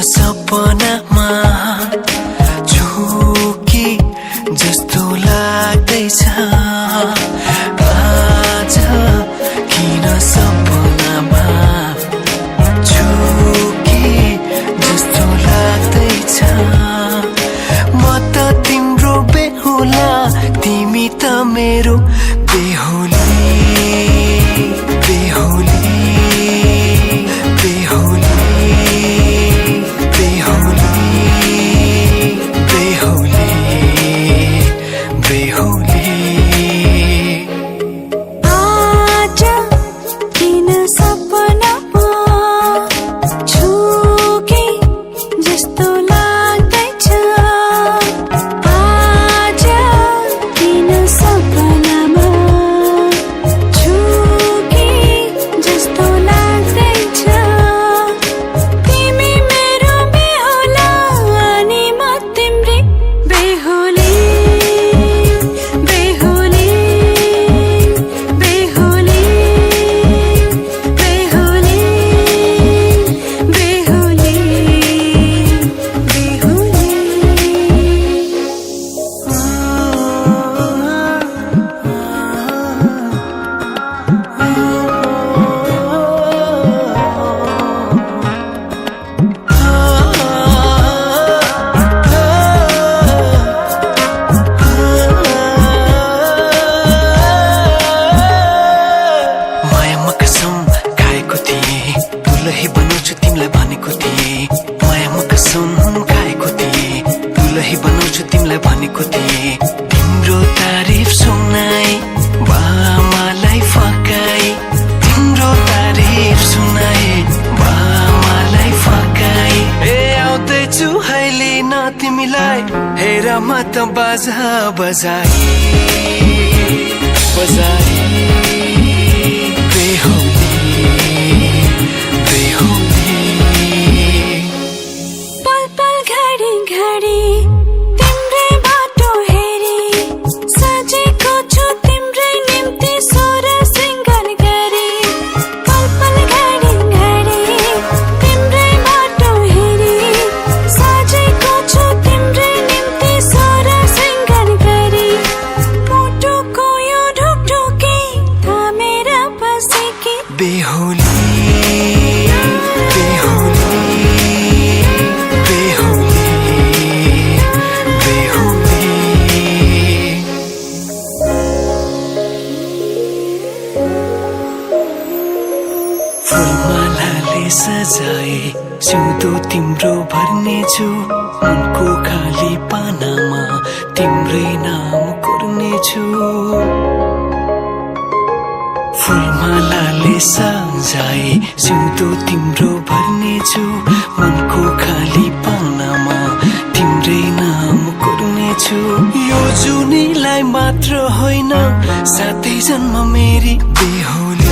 सपनामा झुकी जस्तो लाग्दैछ आज किन सपनामा झुकी जस्तो लाग्दैछ म त तिम्रो बेहुला तिमी त मेरो बेहुली बेहुली बेहुली तिमीलाई भनेको थिए तिम्रो तारिफ सुनाई बामालाई फकाई तिम्रो तारिफ सुनाई बामालाई फकाई आउँदैछु अहिले न तिमीलाई हेर म त बाजा बजाई बजाई बेहुली बेहुली पल पल घडी घडी बेहुली बेहुली बेहुली बेहुली फुलमालाले सजाए सिउँदो तिम्रो भर्नेछु मनको खाली पानामा तिम्रै नाम कोर्नेछु फुलमालाले सजाए सिउँदो तिम्रो भर्नेछु मनको खाली पानामा तिम्रै नाम कोर्नेछु यो जुनीलाई मात्र होइन साथै जन्म मेरी बेहुली